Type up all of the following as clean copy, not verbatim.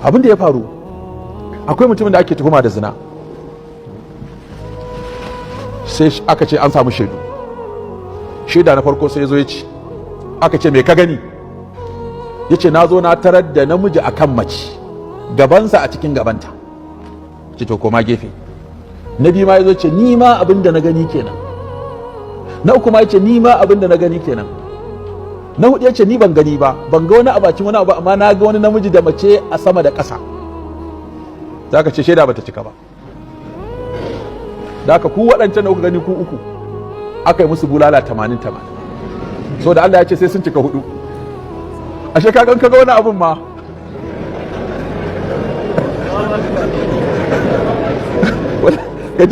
abin da ya faru, akwai mutumin da ake tuhuma da zina, sai aka ce an samu shaidu. Shaida na farko sai ya zo ya ce, aka ce me ka gani? Ya ce na zo na tarar da namiji akan mace, gabansa a cikin gabanta. Ce to koma gefe. Na biyu ma ya zo ce ni ma abin da na gani kenan. Na uku ma ya ce ni ma abin da na gani kenan. Na hudu ya ce ni ban gani ba, ban ga wani abacin wani abu, amma na ga wani namiji da mace a sama da ƙasa. Za ka ce shaida bata cika ba. Da aka ku waɗancan da kuka gani ku uku, aka yi musu bulala 80-80. So da Allah ya ce sai sun cika 4. Ashe ka gan kaga wani abun ma. Kai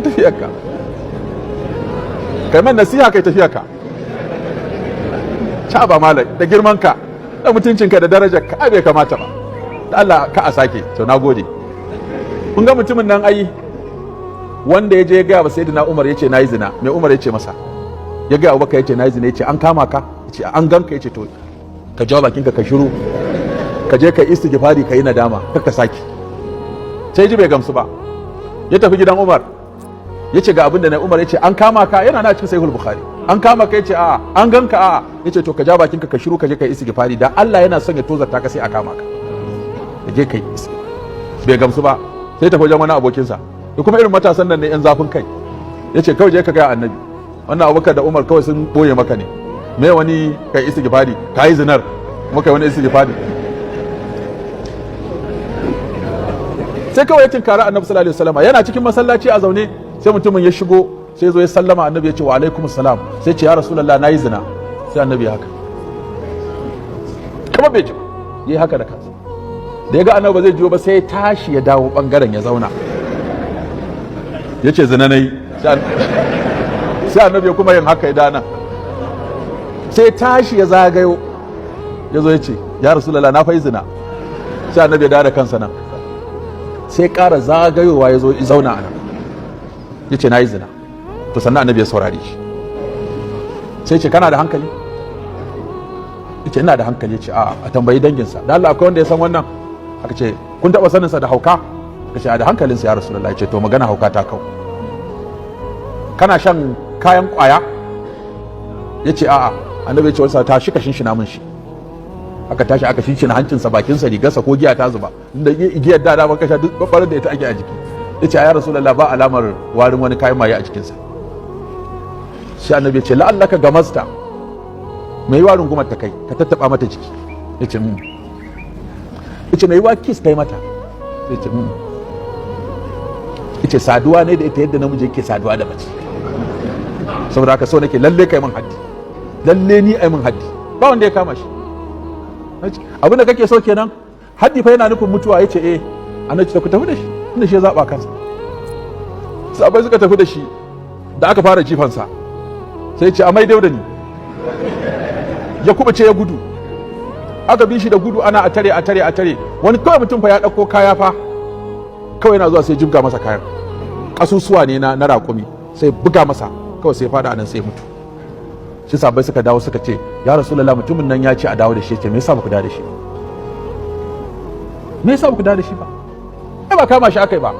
tafiyarka. Kai man nasiha kai tafiyarka. Ca ba malai da girmanka, da mutuncinka da darajarka, ai bai kamata ba. Da Allah ka a sake, to na gode. Kun ga mutumin nan ai wanda ya je ya gaya wa sayyidina Umar ya ce na yi zina, mai Umar ya ce masa, ya gaya Abubakar ya ce na yi zina, ya ce an kama ka, ya ce an ganka, ya ce to ka jawo bakinka ka shiru, ka je ka istighfari ka yi nadama, kar ka sake. Sai ji bai gamsu ba, ya tafi gidan Umar, ya ce ga abin da na Umar ya ce an kama ka, yana na cikin sahihul Bukhari, an kama ka, ya ce a'a, an ganka a'a, ya ce to ka jawo bakinka ka shiru, ka je ka yi istighfari, da Allah yana son ya tozarta ka sai a kama ka, ka je ka yi istighfari. Bai gamsu ba, sai tafi wajen wani abokinsa, da kuma irin matasan nan ne yan zafin kai, ya ce kawai je ka gaya annabi, wannan Abubakar da Umar kawai sun boye maka ne, me wani kai istighfari, ka yi zinar kuma kai wani istighfari. Sai kawai ya tinkara annabi sallallahu alaihi wasallam, yana cikin masallaci a zaune, sai mutumin ya shigo, sai ya zo ya sallama annabi, ya ce wa alaikumus salam, sai ce ya rasulullah nayi zina, sai annabi ya haka kuma bai ji, yayi haka da kansa. Da ya ga annabi ba zai jiyo ba, sai ya tashi ya dawo bangaren ya zauna, ya ce zina na yi, sai annabi ya kuma yin haka ya dana, sai tashi ya zagayo ya zo ya ce ya rasulullah na fa yi zina, sai annabi ya dada kansa nan, sai ƙara zagayowa ya zo ya zauna a nan, ya ce na yi zina. To sannan annabi ya saurare shi, sai ce kana da hankali? Ya ce ina da hankali. Ya ce a tambayi danginsa, da Allah akwai wanda ya san wannan? Aka ce kun taɓa saninsa da hauka? Aka ce a da hankalinsa ya rasulullah. Ya ce to magana hauka ta kau. Kana shan kayan ƙwaya? Ya ce a'a. Annabi ya ce wasa ta shi ka shinshina min shi. Aka tashi aka shinshina hancinsa, bakinsa, rigarsa, ko giya ta zuba, inda igiyar da ban kasha duk babbar da ita ake a jiki. Ya ce ya rasulullah ba alamar warin wani kayan maye a jikinsa. Sai annabi ya ce la'allaka gamasta, mai warin gumar ta kai ka tattaba mata jiki. Ya ce ya ce mai wa kiss kai mata. Ya ce ya ce saduwa ne da ita yadda namiji yake saduwa da mace, saboda haka so nake lalle kai min haddi, lalle ni ai min haddi, ba wanda ya kama shi. Abin da kake so kenan, haddi fa yana nufin mutuwa. Ya ce eh. Annabi ce ku tafi da shi, inda shi ya zaba kansa. Sahabbai suka tafi da shi, da aka fara jifansa sai ya ce a maidau da ni, ya kubuce ya gudu, aka bi shi da gudu, ana a tare. Wani kawai mutum fa ya ɗauko kaya fa, kawai yana zuwa sai jibga masa kayan, ƙasusuwa ne na raƙumi, sai buga masa, kawai sai fada anan sai mutu. Shi sahabbai suka dawo suka ce ya rasulullah mutumin nan ya ce a dawo da shi. Ya ce me yasa ba ku dawo da shi ba? Me yasa ba ku dawo da shi ba? Ai ba kama shi akai ba,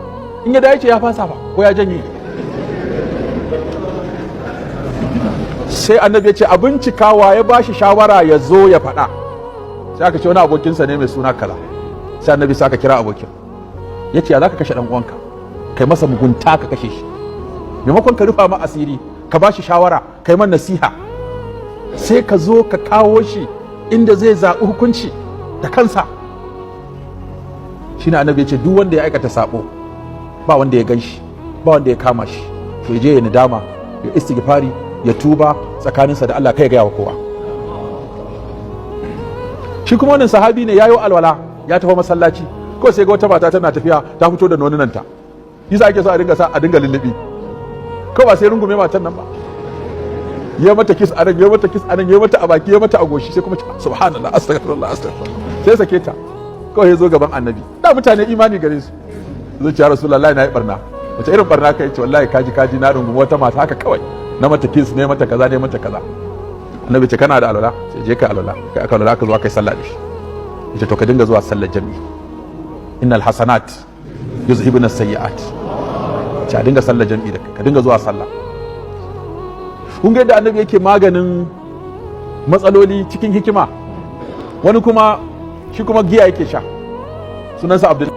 in ya dawo ce ya fasa ba ko ya janye. Sai annabi ya ce a bincikawa ya ba shi shawara ya zo ya faɗa. Sai aka ce wani abokinsa ne mai suna kaza. Sai annabi sa aka kira abokin, ya ce ya za ka kashe ɗan uwanka, kai masa mugunta ka kashe shi, maimakon ka rufa ma asiri ka ba shi shawara kai man nasiha, sai ka zo ka kawo shi inda zai zaɓi hukunci da kansa. Shine annabi ya ce duk wanda ya aikata sabo, ba wanda ya ganshi, ba wanda ya kama shi, to je ya nadama, ya istighfari, ya tuba tsakaninsa da Allah, kai ga yawa kowa. Shi kuma wannan sahabi ne, yayo alwala ya tafi masallaci, ko sai ga wata mata tana tafiya ta fito da nonunanta, yasa ake so a dinga lullubi, ko ba sai rungume matan nan ba, ya mata kiss a nan, ya mata kiss a nan, ya mata a baki, ya mata a goshi, sai kuma subhanallah astaghfirullah sai sake ta. Kawai ya zo gaban annabi, da mutane imani gare su, zuciya rasulullahi na yi barna. Wace irin barna kai? Ce wallahi kaji na rungumi wata mata haka kawai, na mata kiss, ne mata kaza, ne mata kaza. Annabi ce kana da alwala? Sai je kai alwala, kai aka alwala ka zo kai sallah da shi. Yace to ka dinga zuwa sallar jami'i, innal hasanat yuzhibuna sayyi'at. A dinga sallar jam'i da ka dinga zuwa sallah. Kun ga yadda annabi yake maganin matsaloli cikin hikima. Wani kuma shi kuma giya yake sha, sunansa Abdul